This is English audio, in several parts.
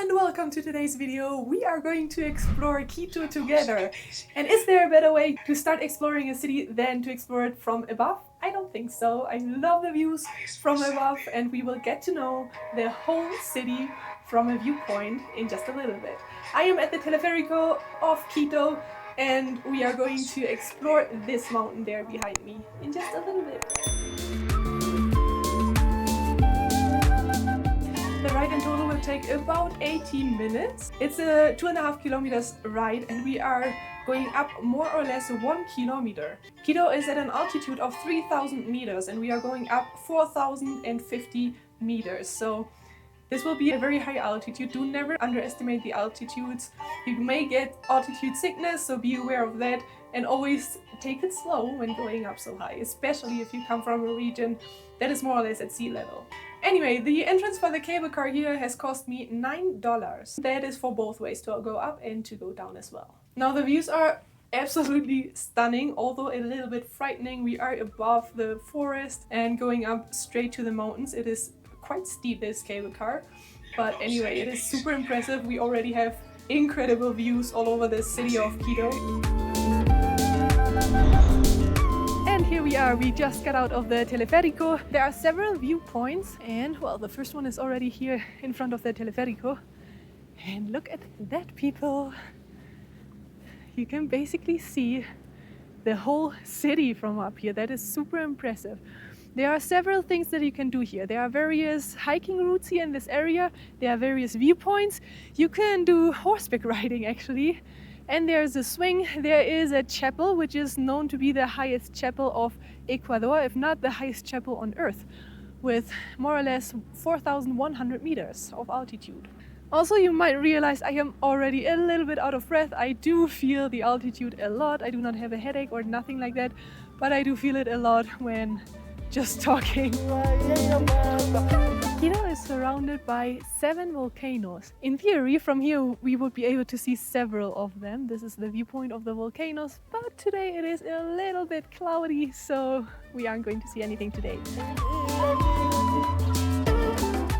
and welcome to today's video. We are going to explore Quito together. And is there a better way to start exploring a city than to explore it from above? I don't think so. I love the views from above and we will get to know the whole city from a viewpoint in just a little bit. I am at the Teleférico of Quito and we are going to explore this mountain there behind me in just a little bit. The ride in total will take about 18 minutes. It's a 2.5 kilometers ride and we are going up more or less 1 kilometer. Quito is at an altitude of 3,000 meters and we are going up 4,050 meters. So this will be a very high altitude. Do never underestimate the altitudes. You may get altitude sickness, so be aware of that and always take it slow when going up so high, especially if you come from a region that is more or less at sea level. Anyway, the entrance for the cable car here has cost me $9. That is for both ways, to go up and to go down as well. Now the views are absolutely stunning, although a little bit frightening. We are above the forest and going up straight to the mountains. It is quite steep, this cable car, but anyway, it is super impressive. We already have incredible views all over the city of Quito. And here we are, we just got out of the Teleférico. There are several viewpoints and well, the first one is already here in front of the Teleférico. And look at that, people! You can basically see the whole city from up here. That is super impressive. There are several things that you can do here. There are various hiking routes here in this area. There are various viewpoints. You can do horseback riding actually. And there's a swing. There is a chapel which is known to be the highest chapel of Ecuador, if not the highest chapel on earth, with more or less 4,100 meters of altitude. Also, you might realize I am already a little bit out of breath. I do feel the altitude a lot. I do not have a headache or nothing like that, but I do feel it a lot when just talking. Quito is surrounded by 7 volcanoes. In theory, from here we would be able to see several of them. This is the viewpoint of the volcanoes, but today it is a little bit cloudy, so we aren't going to see anything today.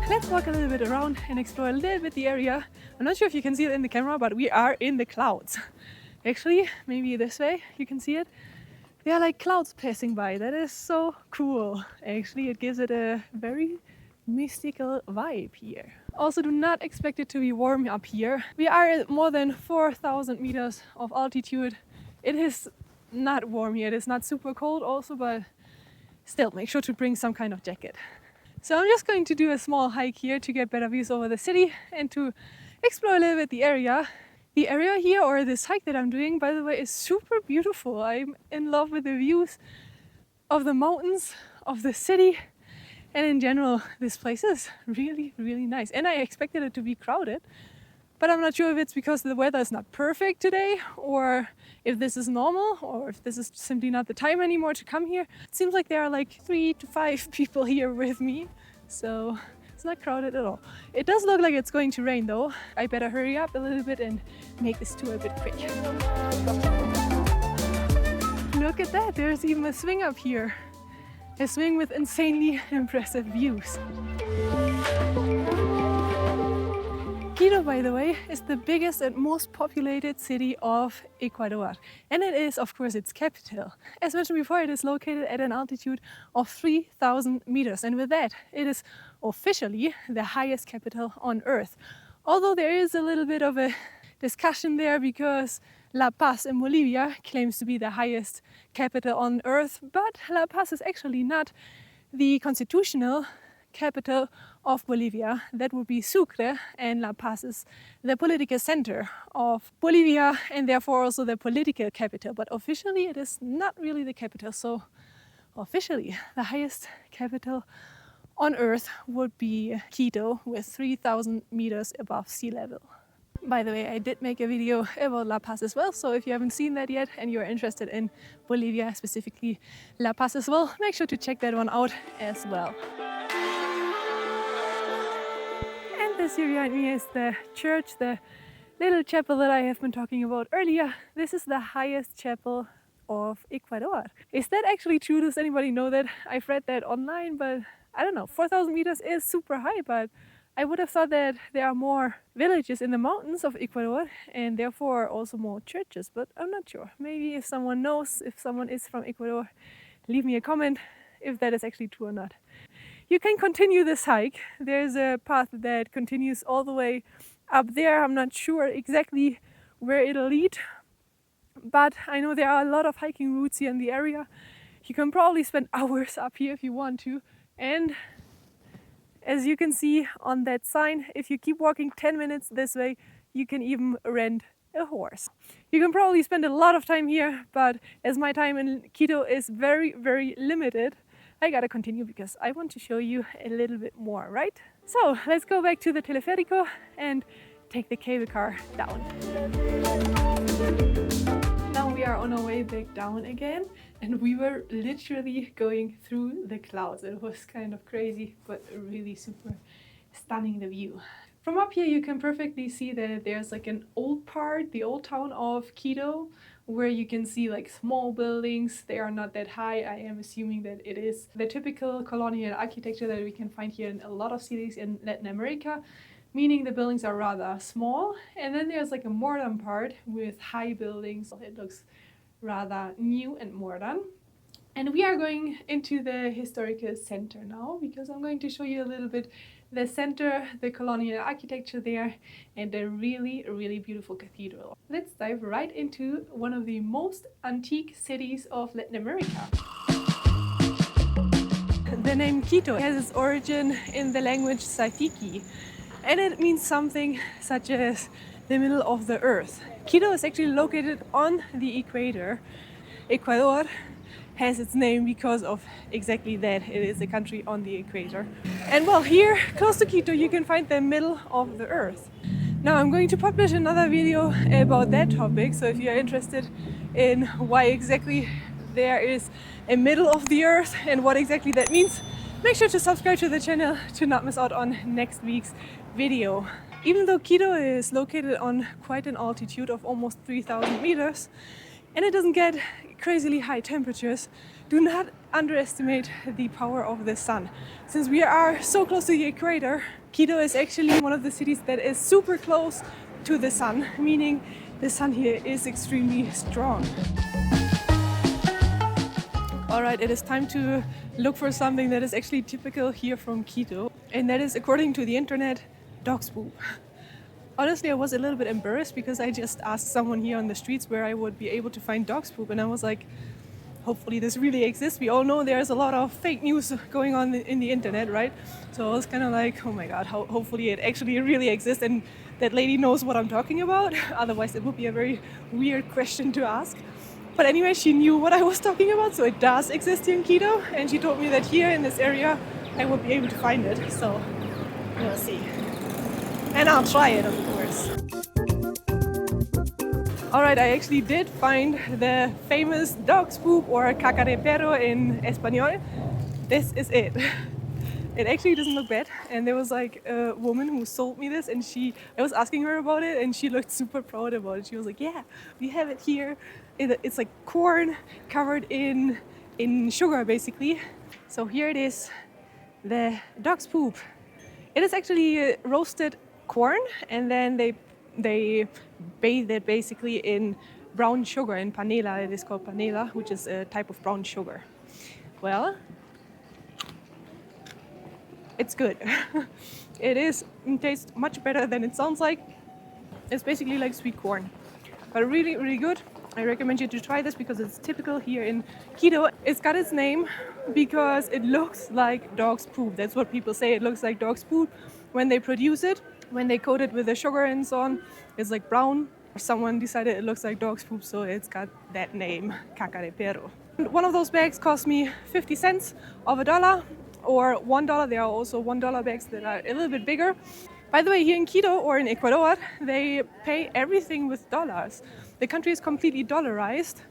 Let's walk a little bit around and explore a little bit the area. I'm not sure if you can see it in the camera, but we are in the clouds. Actually, maybe this way you can see it. There are like clouds passing by. That is so cool. Actually, it gives it a very mystical vibe here. Also, do not expect it to be warm up here. We are at more than 4,000 meters of altitude. It is not warm here. It is not super cold also, but still make sure to bring some kind of jacket. So I'm just going to do a small hike here to get better views over the city and to explore a little bit the area. The area here, or this hike that I'm doing, by the way, is super beautiful. I'm in love with the views of the mountains, of the city, and in general, this place is really, really nice. And I expected it to be crowded, but I'm not sure if it's because the weather is not perfect today, or if this is normal, or if this is simply not the time anymore to come here. It seems like there are like 3 to 5 people here with me, so it's not crowded at all. It does look like it's going to rain though. I better hurry up a little bit and make this tour a bit quick. Look at that, there's even a swing up here. A swing with insanely impressive views. Quito, by the way, is the biggest and most populated city of Ecuador. And it is, of course, its capital. As mentioned before, it is located at an altitude of 3,000 meters. And with that, it is officially the highest capital on earth. Although there is a little bit of a discussion there because La Paz in Bolivia claims to be the highest capital on earth, but La Paz is actually not the constitutional capital of Bolivia. That would be Sucre, and La Paz is the political center of Bolivia and therefore also the political capital. But officially it is not really the capital. So officially the highest capital on earth would be Quito with 3,000 meters above sea level. By the way, I did make a video about La Paz as well, so if you haven't seen that yet and you're interested in Bolivia, specifically La Paz as well, make sure to check that one out as well. And this here behind me is the church, the little chapel that I have been talking about earlier. This is the highest chapel of Ecuador. Is that actually true? Does anybody know that? I've read that online, but I don't know. 4,000 meters is super high, but I would have thought that there are more villages in the mountains of Ecuador and therefore also more churches, but I'm not sure. Maybe if someone knows, if someone is from Ecuador, leave me a comment if that is actually true or not. You can continue this hike. There's a path that continues all the way up there. I'm not sure exactly where it'll lead, but I know there are a lot of hiking routes here in the area. You can probably spend hours up here if you want to. And as you can see on that sign, if you keep walking 10 minutes this way, you can even rent a horse. You can probably spend a lot of time here, but as my time in Quito is very, very limited, I gotta continue because I want to show you a little bit more, right? So let's go back to the teleférico and take the cable car down. Now we are on our way back down again, and we were literally going through the clouds. It was kind of crazy, but really super stunning, the view. From up here you can perfectly see that there's like an old part, the old town of Quito, where you can see like small buildings. They are not that high. I am assuming that it is the typical colonial architecture that we can find here in a lot of cities in Latin America, meaning the buildings are rather small. And then there's like a modern part with high buildings. It looks rather new and modern. And we are going into the historical center now because I'm going to show you a little bit the center, the colonial architecture there, and the really, really beautiful cathedral. Let's dive right into one of the most antique cities of Latin America. The name Quito has its origin in the language Saitiki, and it means something such as the middle of the earth. Quito is actually located on the equator. Ecuador has its name because of exactly that. It is a country on the equator. And well, here close to Quito you can find the middle of the earth. Now I'm going to publish another video about that topic, so if you're interested in why exactly there is a middle of the earth and what exactly that means, make sure to subscribe to the channel to not miss out on next week's video. Even though Quito is located on quite an altitude of almost 3,000 meters, and it doesn't get crazily high temperatures, do not underestimate the power of the sun. Since we are so close to the equator, Quito is actually one of the cities that is super close to the sun, meaning the sun here is extremely strong. Alright, it is time to look for something that is actually typical here from Quito, and that is, according to the internet, dog's poop. Honestly, I was a little bit embarrassed because I just asked someone here on the streets where I would be able to find dog's poop, and I was like, hopefully this really exists. We all know there's a lot of fake news going on in the internet, right? So I was kind of like, oh my god, hopefully it actually really exists and that lady knows what I'm talking about. Otherwise it would be a very weird question to ask. But anyway, she knew what I was talking about, so it does exist here in Quito, and she told me that here in this area I would be able to find it. So we'll see. And I'll try it, of course. Alright, I actually did find the famous dog's poop, or caca de perro in Espanol. This is it. It actually doesn't look bad, and there was like a woman who sold me this, and I was asking her about it, and she looked super proud about it. She was like, yeah, we have it here. It's like corn covered in sugar, basically. So here it is, the dog's poop. It is actually roasted corn, and then they bathe it basically in brown sugar, in panela. It is called panela, which is a type of brown sugar. Well, it's good. It tastes much better than it sounds like. It's basically like sweet corn, but really, really good. I recommend you to try this because it's typical here in Quito. It's got its name because it looks like dog's poop. That's what people say. It looks like dog's poop when they produce it. When they coat it with the sugar and so on, it's like brown. Someone decided it looks like dog's poop, so it's got that name, caca de perro. One of those bags cost me 50 cents of $1 or $1. There are also $1 bags that are a little bit bigger. By the way, here in Quito or in Ecuador, they pay everything with dollars. The country is completely dollarized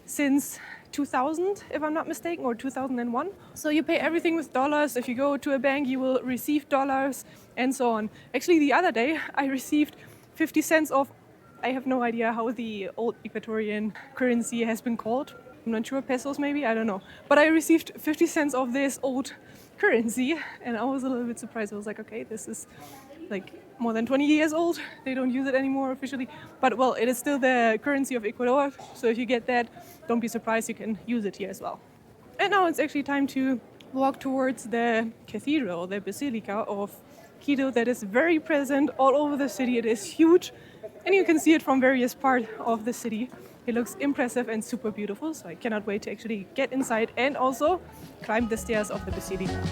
since 2000, if I'm not mistaken, or 2001. So you pay everything with dollars. If you go to a bank, you will receive dollars and so on. Actually, the other day, I received 50 cents of, I have no idea how the old Ecuadorian currency has been called. I'm not sure, pesos maybe, I don't know. But I received 50 cents of this old currency, and I was a little bit surprised. I was like, okay, this is like more than 20 years old. They don't use it anymore officially, but well, it is still the currency of Ecuador. So if you get that, don't be surprised, you can use it here as well. And now it's actually time to walk towards the cathedral, the Basilica of Quito, that is very present all over the city. It is huge, and you can see it from various parts of the city. It looks impressive and super beautiful, so I cannot wait to actually get inside and also climb the stairs of the Basilica.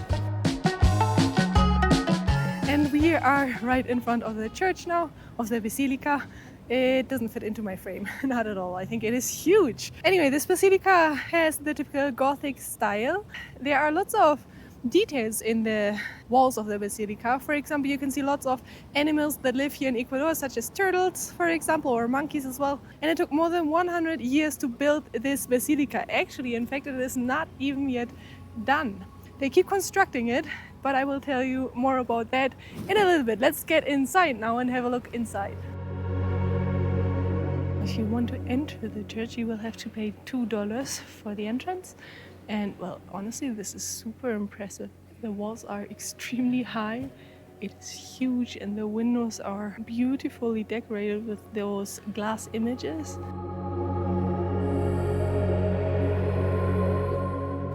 And we are right in front of the church now, of the Basilica. It doesn't fit into my frame, not at all. I think it is huge. Anyway, this Basilica has the typical Gothic style. There are lots of details in the walls of the Basilica. For example, you can see lots of animals that live here in Ecuador, such as turtles, for example, or monkeys as well. And it took more than 100 years to build this Basilica. Actually, in fact, it is not even yet done. They keep constructing it, but I will tell you more about that in a little bit. Let's get inside now and have a look inside. If you want to enter the church, you will have to pay $2 for the entrance. And well, honestly, this is super impressive. The walls are extremely high. It is huge, and the windows are beautifully decorated with those glass images.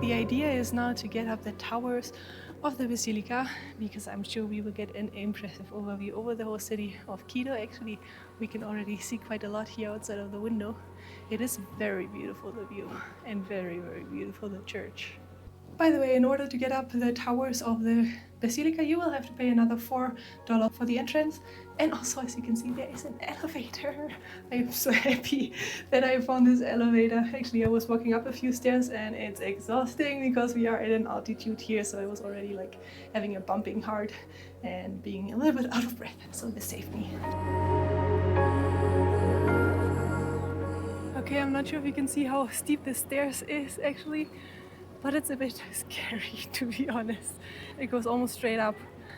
The idea is now to get up the towers of the Basilica, because I'm sure we will get an impressive overview over the whole city of Quito. Actually, we can already see quite a lot here outside of the window. It is very beautiful, the view, and very, very beautiful, the church. By the way, in order to get up the towers of the Basilica, you will have to pay another $4 for the entrance. And also, as you can see, there is an elevator. I am so happy that I found this elevator. Actually, I was walking up a few stairs and it's exhausting because we are at an altitude here. So I was already like having a bumping heart and being a little bit out of breath. So this saved me. Okay, I'm not sure if you can see how steep the stairs is actually, but it's a bit scary, to be honest. It goes almost straight up,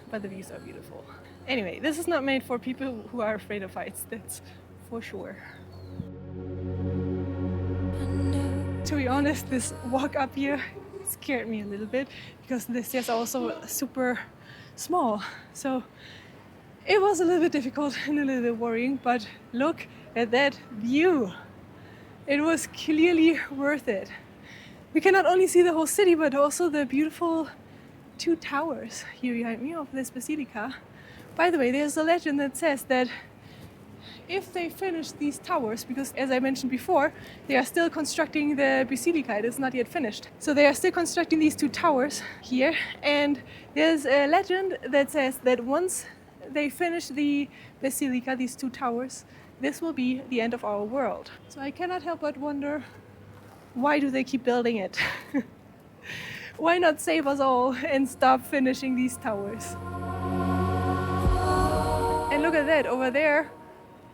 but the views are beautiful. Anyway, this is not made for people who are afraid of heights, that's for sure. To be honest, this walk up here scared me a little bit because the stairs are also super small. So it was a little bit difficult and a little bit worrying, but look at that view. It was clearly worth it. We can not only see the whole city, but also the beautiful two towers here behind me of this Basilica. By the way, there's a legend that says that if they finish these towers, because as I mentioned before, they are still constructing the Basilica, it is not yet finished. So they are still constructing these two towers here, and there's a legend that says that once they finish the Basilica, these two towers, this will be the end of our world. So I cannot help but wonder, why do they keep building it? Why not save us all and stop finishing these towers? And look at that, over there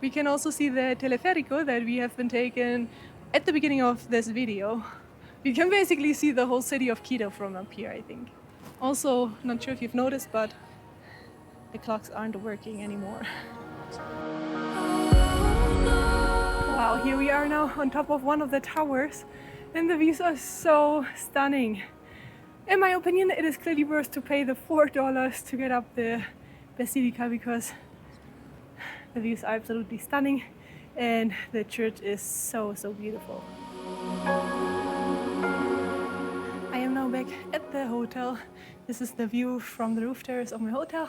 we can also see the teleférico that we have been taken at the beginning of this video. You can basically see the whole city of Quito from up here, I think. Also, not sure if you've noticed, but the clocks aren't working anymore. Wow, here we are now on top of one of the towers, and the views are so stunning. In my opinion, it is clearly worth to pay the $4 to get up the Basilica because the views are absolutely stunning and the church is so beautiful. I am now back at the hotel. This is the view from the roof terrace of my hotel.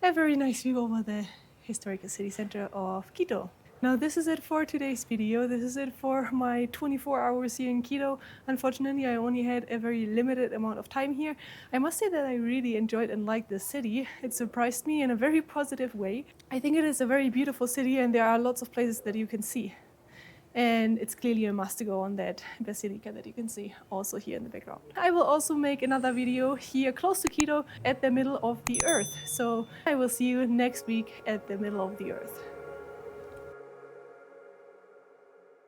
A very nice view over the historical city center of Quito. Now this is it for today's video. This is it for my 24 hours here in Quito. Unfortunately, I only had a very limited amount of time here. I must say that I really enjoyed and liked the city. It surprised me in a very positive way. I think it is a very beautiful city and there are lots of places that you can see. And it's clearly a must to go on that Basilica that you can see also here in the background. I will also make another video here close to Quito at the middle of the earth. So I will see you next week at the middle of the earth.